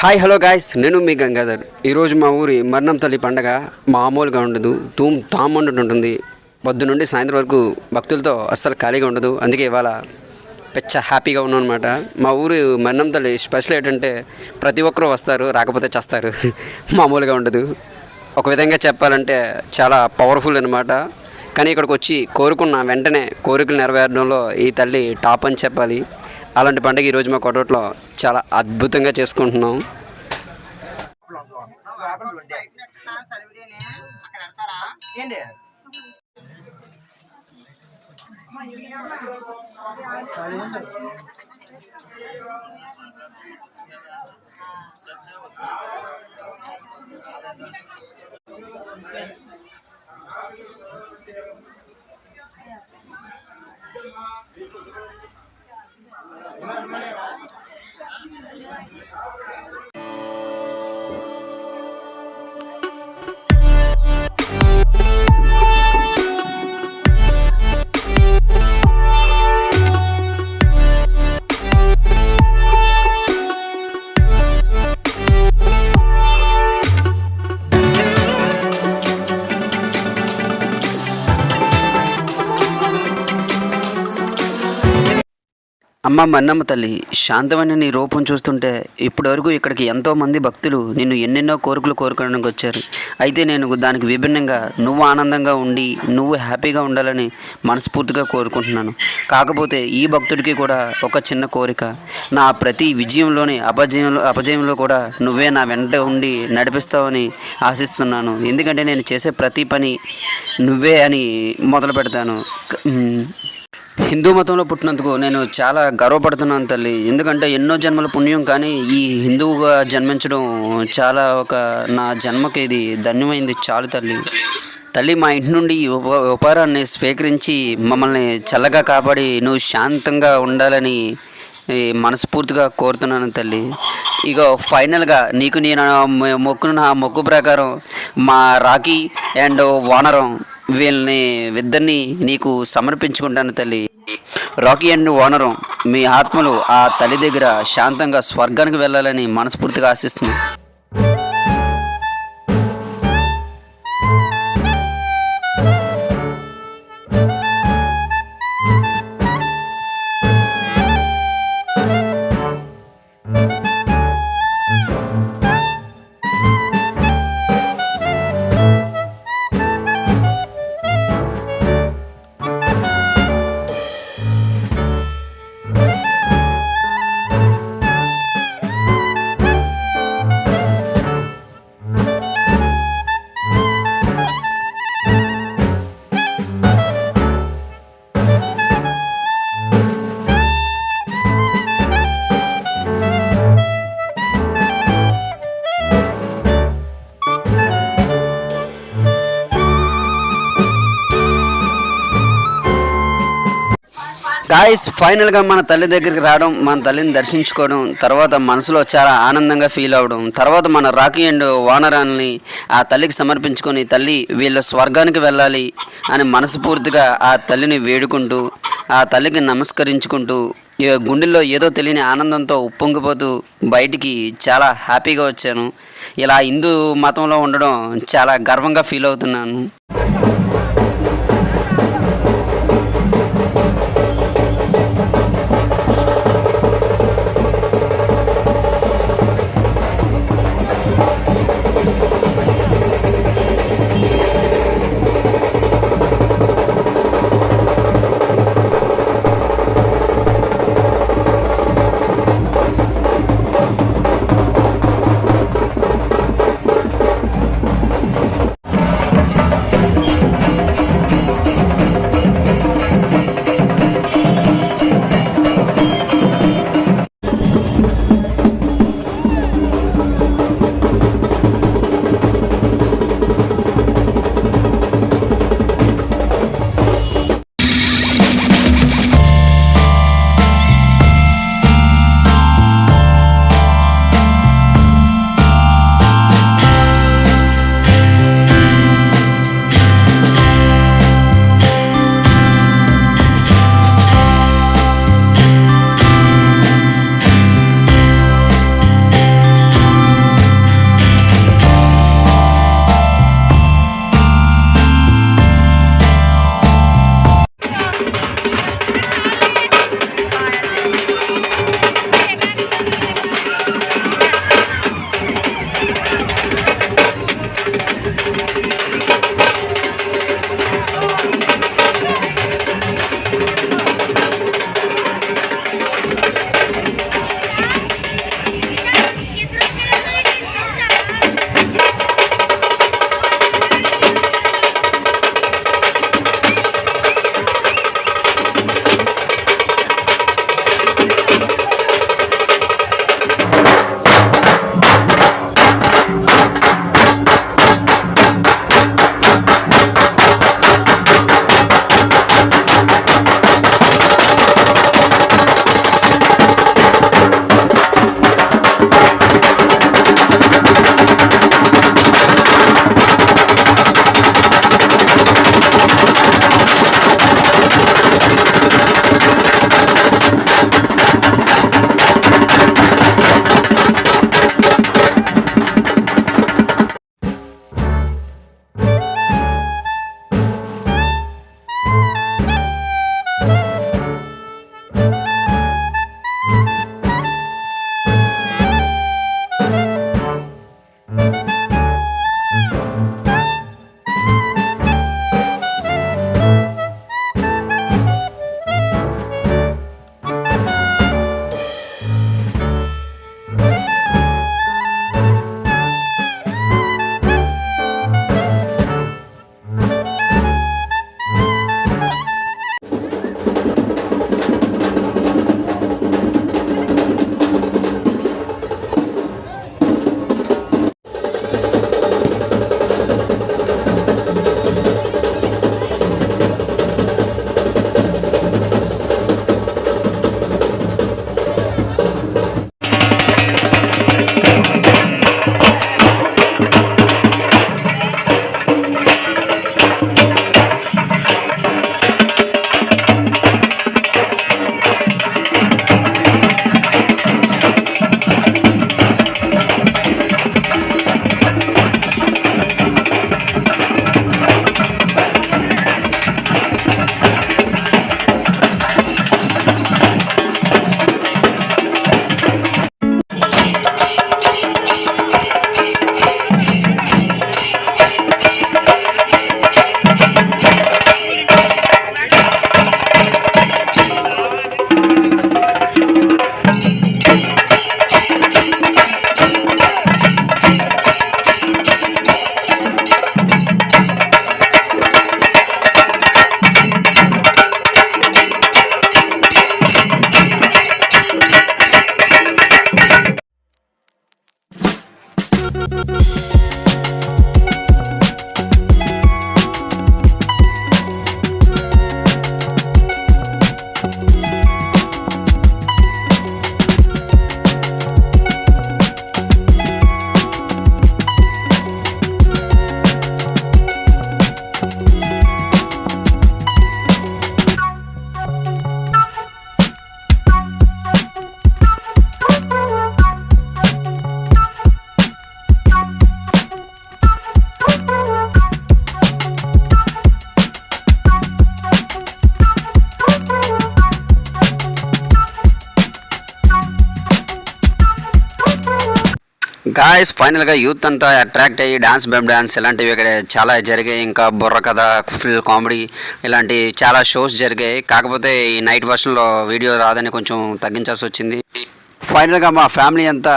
Hi hello guys, నేను మీ గంగాధర్. ఈరోజు మా ఊరి మరణం తల్లి పండగ మామూలుగా ఉండదు, తాము ఉంటుంది. పొద్దు నుండి సాయంత్రం వరకు భక్తులతో అస్సలు ఖాళీగా ఉండదు. అందుకే ఇవాళ పెచ్చ హ్యాపీగా ఉన్నాం అనమాట. మా ఊరు మరణం తల్లి స్పెషల్ ఏంటంటే ప్రతి ఒక్కరూ వస్తారు, రాకపోతే చేస్తారు. మామూలుగా ఉండదు. ఒక విధంగా చెప్పాలంటే చాలా పవర్ఫుల్ అనమాట. కానీ ఇక్కడికి వచ్చి కోరుకున్న వెంటనే కోరికలు నెరవేరడంలో ఈ తల్లి టాప్ అని చెప్పాలి. అలాంటి పండుగ ఈరోజు మా కొట్టట్లో చాలా అద్భుతంగా చేసుకుంటున్నాం. అమ్మ మన్నమ్మ తల్లి, శాంతమైన నీ రూపం చూస్తుంటే ఇప్పటివరకు ఇక్కడికి ఎంతోమంది భక్తులు నిన్ను ఎన్నెన్నో కోరికలు కోరుకోవడానికి వచ్చారు. అయితే నేను దానికి విభిన్నంగా నువ్వు ఆనందంగా ఉండి నువ్వు హ్యాపీగా ఉండాలని మనస్ఫూర్తిగా కోరుకుంటున్నాను. కాకపోతే ఈ భక్తుడికి కూడా ఒక చిన్న కోరిక, నా ప్రతి విజయంలోని అపజయంలో కూడా నువ్వే నా వెంట ఉండి నడిపిస్తావని ఆశిస్తున్నాను. ఎందుకంటే నేను చేసే ప్రతి పని నువ్వే అని మొదలు పెడతాను. హిందూ మతంలో పుట్టినందుకు నేను చాలా గర్వపడుతున్నాను తల్లి. ఎందుకంటే ఎన్నో జన్మల పుణ్యం, కానీ ఈ హిందువుగా జన్మించడం చాలా నా జన్మకి ఇది ధన్యమైంది. చాలు తల్లి. తల్లి, మా ఇంటి నుండి ఉపహారాన్ని స్వీకరించి మమ్మల్ని చల్లగా కాపాడి నువ్వు శాంతంగా ఉండాలని మనస్ఫూర్తిగా కోరుతున్నాను తల్లి. ఇగో ఫైనల్గా నీకు నేను మొక్కున మొక్కు ప్రకారం మా రాకీ అండ్ వానరం వీళ్ళని ఇద్దరిని నీకు సమర్పించుకుంటాను తల్లి. రాకీ అండ్ వానరం, మీ ఆత్మలు ఆ తల్లి దగ్గర శాంతంగా స్వర్గానికి వెళ్ళాలని మనస్ఫూర్తిగా ఆశిస్తున్నాను. గాయస్, ఫైనల్గా మన తల్లి దగ్గరికి రావడం, మన తల్లిని దర్శించుకోవడం, తర్వాత మనసులో చాలా ఆనందంగా ఫీల్ అవ్వడం, తర్వాత మన రాకీ అండ్ వానరాన్ని ఆ తల్లికి సమర్పించుకొని తల్లి వీళ్ళ స్వర్గానికి వెళ్ళాలి అని మనస్ఫూర్తిగా ఆ తల్లిని వేడుకుంటూ ఆ తల్లికి నమస్కరించుకుంటూ గుండెల్లో ఏదో తెలియని ఆనందంతో ఉప్పొంగిపోతూ బయటికి చాలా హ్యాపీగా వచ్చాను. ఇలా హిందూ మతంలో ఉండడం చాలా గర్వంగా ఫీల్ అవుతున్నాను. గాయస్ ఫైనల్గా యూత్ అంతా అట్రాక్ట్ అయ్యి డాన్స్ డాన్స్ ఇలాంటివి ఇక్కడ చాలా జరిగాయి. ఇంకా బుర్ర కథ, ఫుల్ కామెడీ ఇలాంటి చాలా షోస్ జరిగాయి. కాకపోతే ఈ నైట్ వర్షన్లో వీడియో రాదని కొంచెం తగ్గించాల్సి వచ్చింది. ఫైనల్గా మా ఫ్యామిలీ అంతా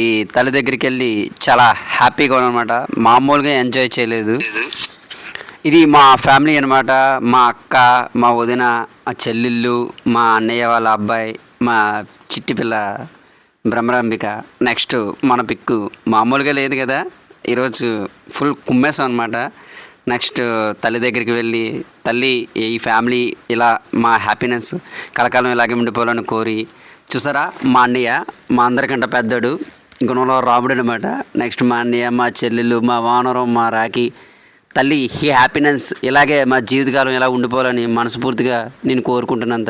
ఈ తల్లి దగ్గరికి వెళ్ళి చాలా హ్యాపీగా ఉన్నమాట. మామూలుగా ఎంజాయ్ చేయలేదు. ఇది మా ఫ్యామిలీ అనమాట. మా అక్క, మా వదిన, మా చెల్లెళ్ళు, మా అన్నయ్య వాళ్ళ అబ్బాయి, మా చిట్టి పిల్ల భ్రమరాంబిక, నెక్స్ట్ మన పిక్కు మామూలుగా లేదు కదా. ఈరోజు ఫుల్ కుమ్మేసాం అనమాట. నెక్స్ట్ తల్లి దగ్గరికి వెళ్ళి, తల్లి ఈ ఫ్యామిలీ ఇలా మా హ్యాపీనెస్ కలకాలం ఇలాగే ఉండిపోవాలని కోరి, చూసారా మా అన్నయ్య మా అందరికంటే పెద్దడు, గుణంలో రాముడు అనమాట. నెక్స్ట్ మా అన్నయ్య, మా చెల్లెళ్ళు, మా వానరం, మా రాఖీ, తల్లి ఈ హ్యాపీనెస్ ఇలాగే మా జీవితకాలం ఇలా ఉండిపోవాలని మనస్ఫూర్తిగా నేను కోరుకుంటున్నాను తల్లి.